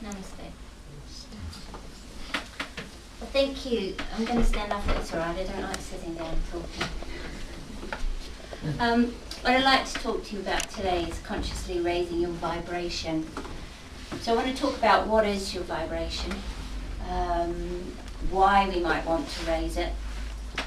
Namaste. Well, thank you. I'm going to stand up if it's alright. I don't like sitting down talking. What I'd like to talk to you about today is consciously raising your vibration. So I want to talk about what is your vibration, why we might want to raise it,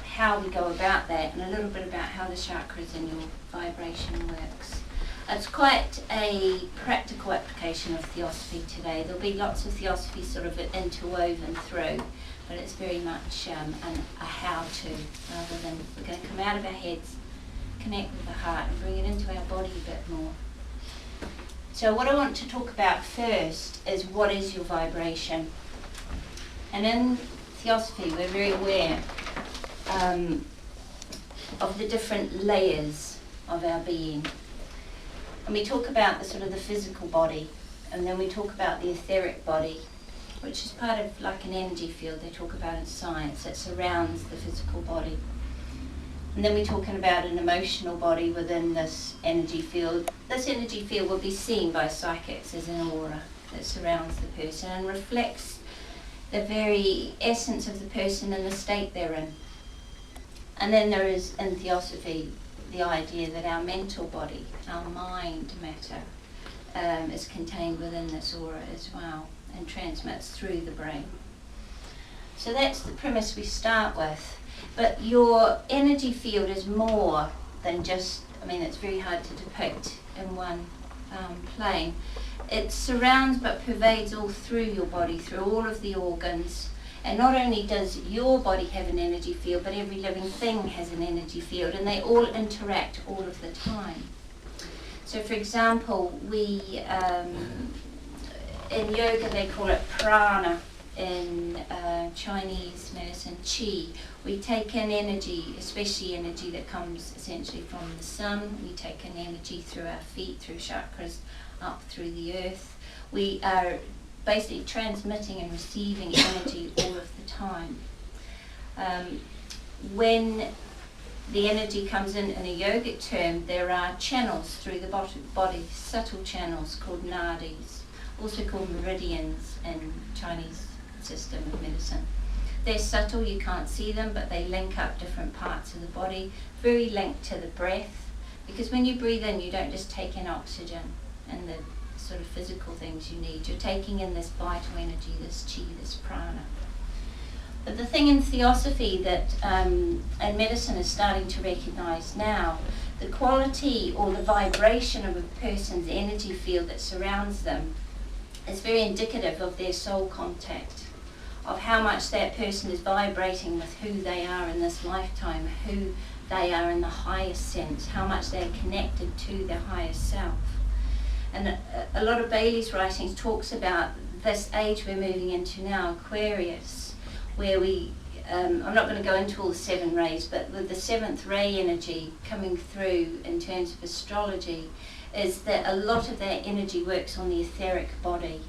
how we go about that, and a little bit about how the chakras and your vibration works. It's quite a practical application of theosophy today. There'll be lots of theosophy sort of interwoven through, but it's very much a how-to rather than we're going to come out of our heads, connect with the heart and bring it into our body a bit more. So what I want to talk about first is what is your vibration. And in theosophy we're very aware of the different layers of our being. And we talk about the sort of the physical body, and then we talk about the etheric body, which is part of like an energy field they talk about in science that surrounds the physical body. And then we're talking about an emotional body within this energy field. This energy field will be seen by psychics as an aura that surrounds the person and reflects the very essence of the person and the state they're in. And then there is, in theosophy, the idea that our mental body, our mind matter, is contained within this aura as well and transmits through the brain. So that's the premise we start with. But your energy field is more than just, it's very hard to depict in one plane. It surrounds but pervades all through your body, through all of the organs. And not only does your body have an energy field, but every living thing has an energy field, and they all interact all of the time. So for example, we, in yoga they call it prana, in Chinese medicine qi. We take in energy, especially energy that comes essentially from the sun. We take in energy through our feet, through chakras, up through the earth. We are basically transmitting and receiving energy all of the time. When the energy comes in a yogic term, there are channels through the body, subtle channels called nadis, also called meridians in Chinese system of medicine. They're subtle, you can't see them, but they link up different parts of the body, very linked to the breath, because when you breathe in, you don't just take in oxygen and the sort of physical things you need. You're taking in this vital energy, this chi, this prana. But the thing in theosophy that and medicine is starting to recognize now, the quality or the vibration of a person's energy field that surrounds them is very indicative of their soul contact, of how much that person is vibrating with who they are in this lifetime, who they are in the highest sense, how much they're connected to their higher self. And a lot of Bailey's writings talks about this age we're moving into now, Aquarius, where we, I'm not going to go into all the 7 rays, but with the 7th ray energy coming through in terms of astrology, is that a lot of that energy works on the etheric body.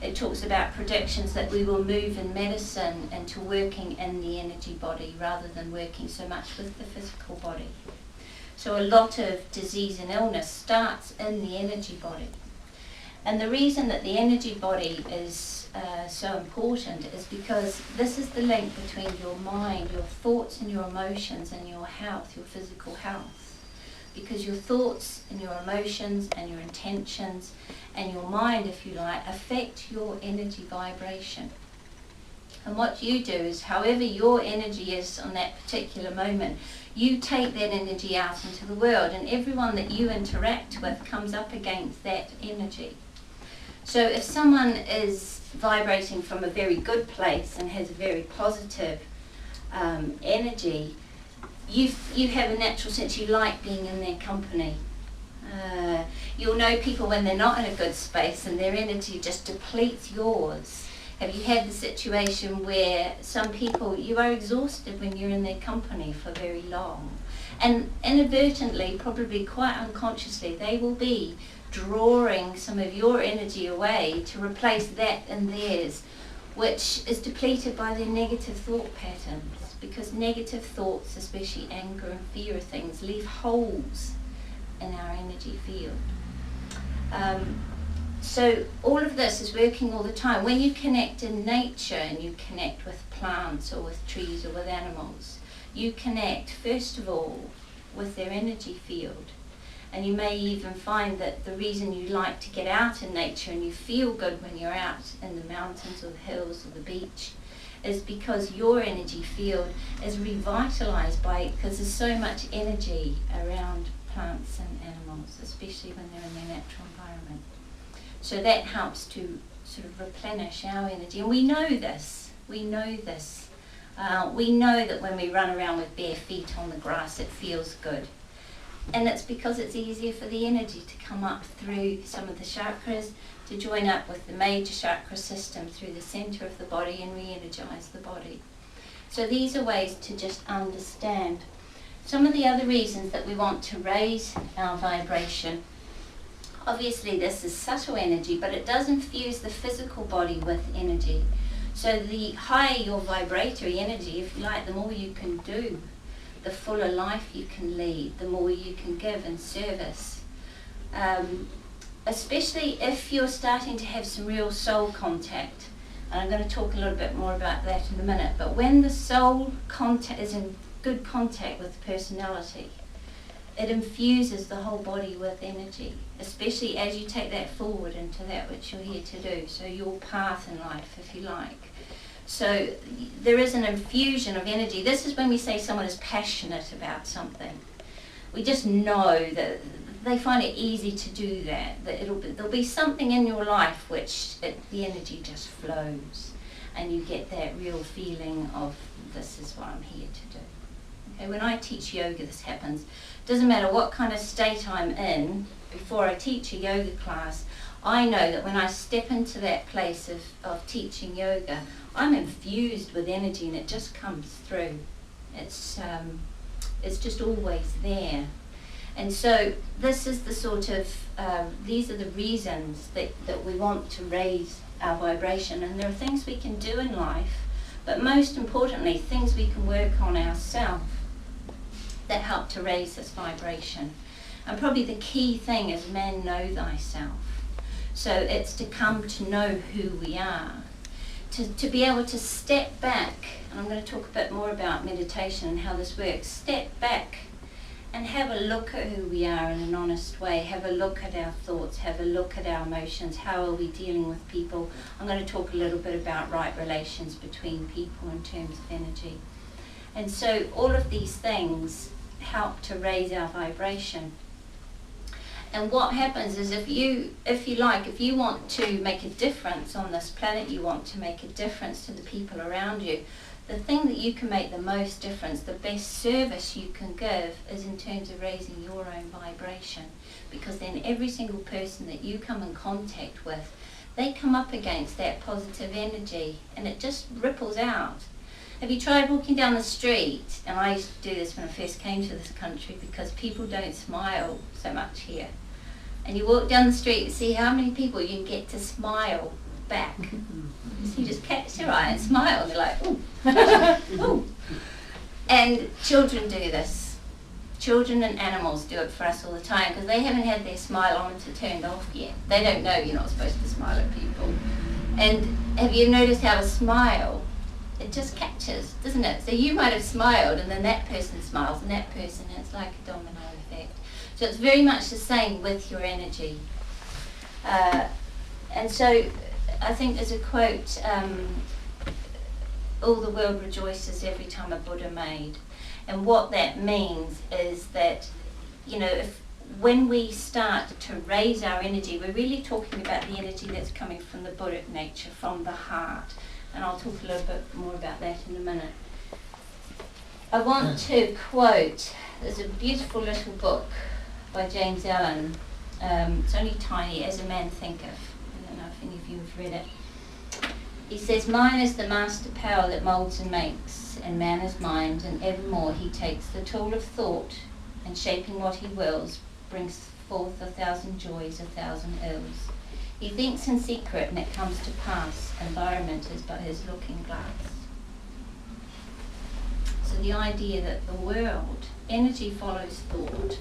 It talks about predictions that we will move in medicine into working in the energy body rather than working so much with the physical body. So a lot of disease and illness starts in the energy body. And the reason that the energy body is so important is because this is the link between your mind, your thoughts and your emotions and your health, your physical health. Because your thoughts and your emotions and your intentions and your mind, if you like, affect your energy vibration. And what you do is, however your energy is on that particular moment, you take that energy out into the world, and everyone that you interact with comes up against that energy. So if someone is vibrating from a very good place and has a very positive energy, you have a natural sense you like being in their company. You'll know people when they're not in a good space and their energy just depletes yours. Have you had the situation where some people, you are exhausted when you're in their company for very long? And inadvertently, probably quite unconsciously, they will be drawing some of your energy away to replace that in theirs, which is depleted by their negative thought patterns. Because negative thoughts, especially anger and fear of things, leave holes in our energy field. So all of this is working all the time. When you connect in nature and you connect with plants or with trees or with animals, you connect first of all with their energy field. And you may even find that the reason you like to get out in nature and you feel good when you're out in the mountains or the hills or the beach is because your energy field is revitalized by it, because there's so much energy around plants and animals, especially when they're in their natural environment. So that helps to sort of replenish our energy. And we know this. We know this. We know that when we run around with bare feet on the grass, it feels good. And it's because it's easier for the energy to come up through some of the chakras, to join up with the major chakra system through the center of the body and re-energize the body. So these are ways to just understand. Some of the other reasons that we want to raise our vibration, obviously this is subtle energy, but it does infuse the physical body with energy. So the higher your vibratory energy, if you like, the more you can do, the fuller life you can lead, the more you can give in service. Especially if you're starting to have some real soul contact. And I'm going to talk a little bit more about that in a minute. But when the soul contact is in good contact with personality, it infuses the whole body with energy, especially as you take that forward into that which you're here to do. So your path in life, if you like. So there is an infusion of energy. This is when we say someone is passionate about something. We just know that they find it easy to do that. That there'll be something in your life which the energy just flows, and you get that real feeling of this is what I'm here to do. Okay, when I teach yoga, this happens. Doesn't matter what kind of state I'm in. Before I teach a yoga class, I know that when I step into that place of teaching yoga, I'm infused with energy, and it just comes through. It's just always there. And so this is the sort of, these are the reasons that we want to raise our vibration. And there are things we can do in life, but most importantly, things we can work on ourselves that help to raise this vibration. And probably the key thing is man, know thyself. So it's to come to know who we are, to be able to step back, and I'm going to talk a bit more about meditation and how this works. Step back and have a look at who we are in an honest way. Have a look at our thoughts, have a look at our emotions. How are we dealing with people? I'm going to talk a little bit about right relations between people in terms of energy. And so all of these things help to raise our vibration. And what happens is if you want to make a difference on this planet, you want to make a difference to the people around you, the thing that you can make the most difference, the best service you can give, is in terms of raising your own vibration. Because then every single person that you come in contact with, they come up against that positive energy, and it just ripples out. Have you tried walking down the street? And I used to do this when I first came to this country, because people don't smile so much here. And you walk down the street and see how many people you can get to smile back. So you just catch their eye and smile, and they're like, ooh, ooh. And children do this. Children and animals do it for us all the time, because they haven't had their smileometer turned off yet. They don't know you're not supposed to smile at people. And have you noticed how a smile, it just catches, doesn't it? So you might have smiled, and then that person smiles, and that person, and it's like a domino effect. So it's very much the same with your energy. And so I think there's a quote, all the world rejoices every time a Buddha made. And what that means is that, when we start to raise our energy, we're really talking about the energy that's coming from the Buddhic nature, from the heart. And I'll talk a little bit more about that in a minute. I want to quote, there's a beautiful little book by James Allen. It's only tiny, As a Man Thinketh. I don't know if any of you have read it. He says, "Mine is the master power that moulds and makes, and man is mind, and evermore he takes the tool of thought, and shaping what he wills, brings forth 1,000 joys, 1,000 ills. He thinks in secret, and it comes to pass. Environment is but his looking glass." So the idea that the world, energy follows thought.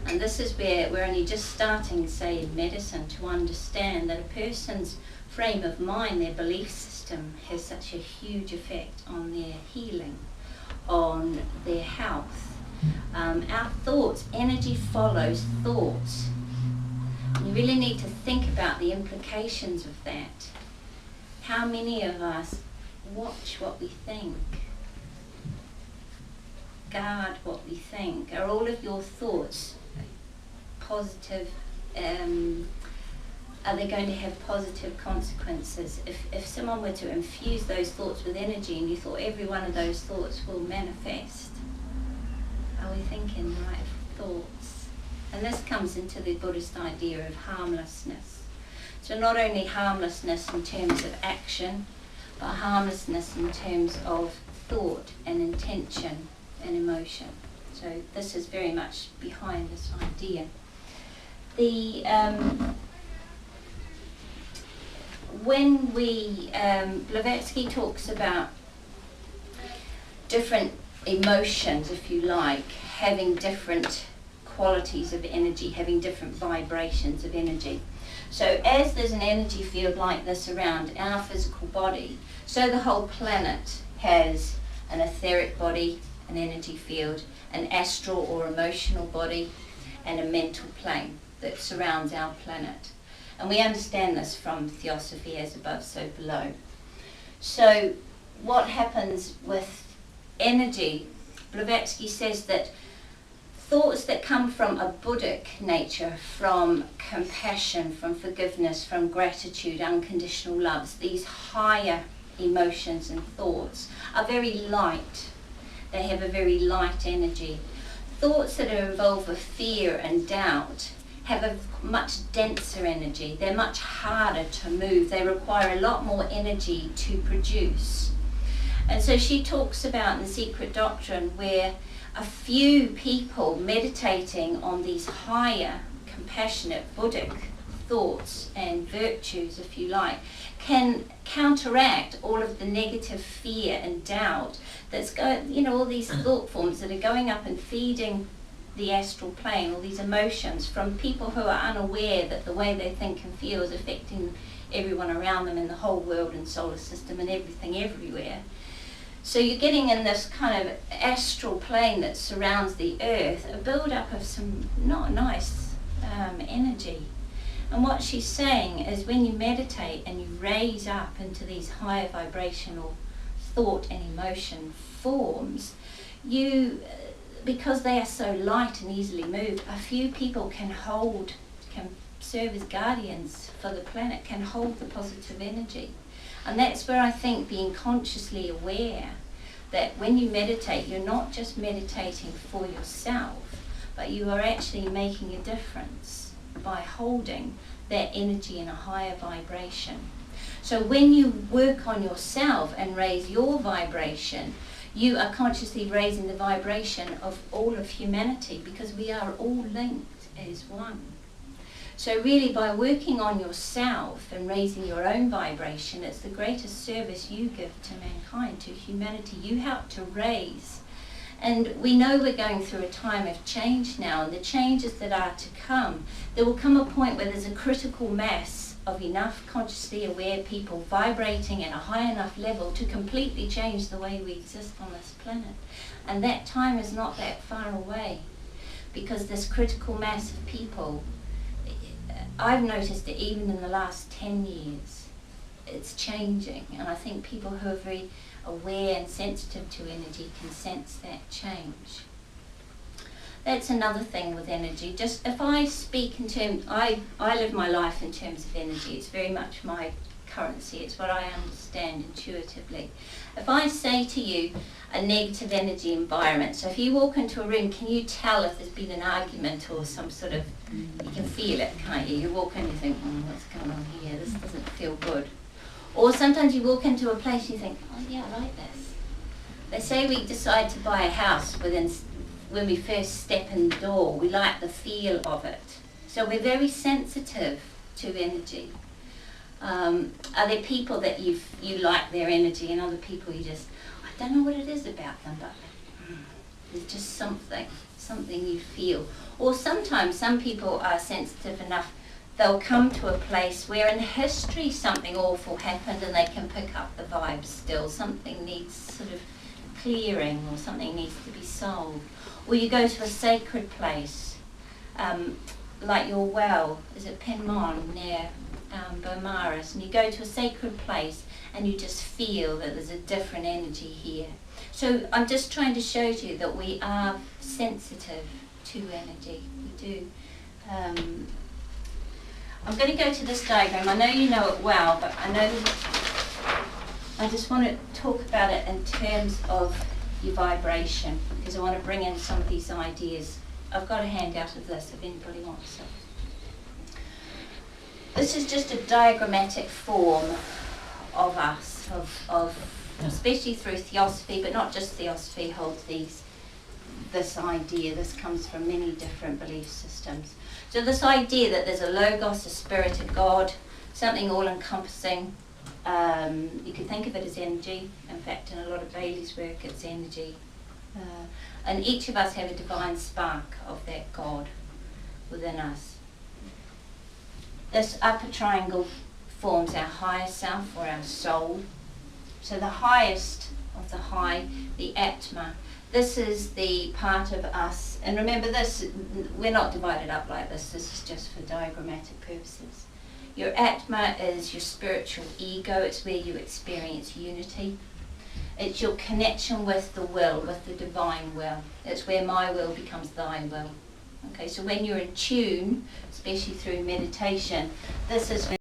And this is where we're only just starting, say, in medicine, to understand that a person's frame of mind, their belief system, has such a huge effect on their healing, on their health. Our thoughts, energy follows thoughts. You really need to think about the implications of that. How many of us watch what we think? Guard what we think? Are all of your thoughts positive? Are they going to have positive consequences? If someone were to infuse those thoughts with energy and you thought every one of those thoughts will manifest, are we thinking the right thoughts? And this comes into the Buddhist idea of harmlessness. So not only harmlessness in terms of action, but harmlessness in terms of thought and intention and emotion. So this is very much behind this idea. When Blavatsky talks about different emotions, if you like, having different qualities of energy, having different vibrations of energy. So as there's an energy field like this around our physical body, so the whole planet has an etheric body, an energy field, an astral or emotional body, and a mental plane that surrounds our planet. And we understand this from theosophy, as above, so below. So what happens with energy, Blavatsky says that thoughts that come from a Buddhic nature, from compassion, from forgiveness, from gratitude, unconditional love, these higher emotions and thoughts are very light. They have a very light energy. Thoughts that are involved with fear and doubt have a much denser energy. They're much harder to move. They require a lot more energy to produce. And so she talks about in The Secret Doctrine where a few people meditating on these higher, compassionate Buddhic thoughts and virtues, if you like, can counteract all of the negative fear and doubt that's going, all these thought forms that are going up and feeding the astral plane, all these emotions from people who are unaware that the way they think and feel is affecting everyone around them in the whole world and solar system and everything everywhere. So you're getting in this kind of astral plane that surrounds the earth, a build-up of some not nice energy. And what she's saying is when you meditate and you raise up into these higher vibrational thought and emotion forms, because they are so light and easily moved, a few people can serve as guardians for the planet, can hold the positive energy. And that's where I think being consciously aware that when you meditate, you're not just meditating for yourself, but you are actually making a difference by holding that energy in a higher vibration. So when you work on yourself and raise your vibration, you are consciously raising the vibration of all of humanity, because we are all linked as one. So really by working on yourself and raising your own vibration, it's the greatest service you give to mankind, to humanity. You help to raise. And we know we're going through a time of change now, and the changes that are to come, there will come a point where there's a critical mass of enough consciously aware people vibrating at a high enough level to completely change the way we exist on this planet. And that time is not that far away, because this critical mass of people, I've noticed that even in the last 10 years, it's changing. And I think people who are very aware and sensitive to energy can sense that change. That's another thing with energy. Just if I speak in terms, I live my life in terms of energy. It's very much my currency. It's what I understand intuitively. If I say to you a negative energy environment, so if you walk into a room, can you tell if there's been an argument or some sort of, you can feel it, can't you? You walk in and you think, what's going on here? This doesn't feel good. Or sometimes you walk into a place and you think, oh yeah, I like this. They say we decide to buy a house when we first step in the door. We like the feel of it. So we're very sensitive to energy. Are there people that you like their energy, and other people you just, I don't know what it is about them, but There's just something you feel. Or sometimes some people are sensitive enough, they'll come to a place where in history something awful happened and they can pick up the vibes still. Something needs sort of clearing, or something needs to be solved. Or you go to a sacred place, like your well, is it Penmon near Beaumaris, and you go to a sacred place and you just feel that there's a different energy here. So I'm just trying to show you that we are sensitive to energy. We do. I'm going to go to this diagram. I know you know it well, but I just want to talk about it in terms of your vibration, because I want to bring in some of these ideas. I've got a handout of this if anybody wants it. This is just a diagrammatic form of us, especially through theosophy, but not just theosophy holds this idea. This comes from many different belief systems. So this idea that there's a logos, a spirit, a God, something all-encompassing. You could think of it as energy. In fact, in a lot of Bailey's work, it's energy. And each of us have a divine spark of that God within us. This upper triangle forms our higher self, or our soul. So the highest of the high, the Atma, this is the part of us. And remember this, we're not divided up like this. This is just for diagrammatic purposes. Your Atma is your spiritual ego. It's where you experience unity. It's your connection with the will, with the divine will. It's where my will becomes thy will. Okay, so when you're in tune, especially through meditation, this is when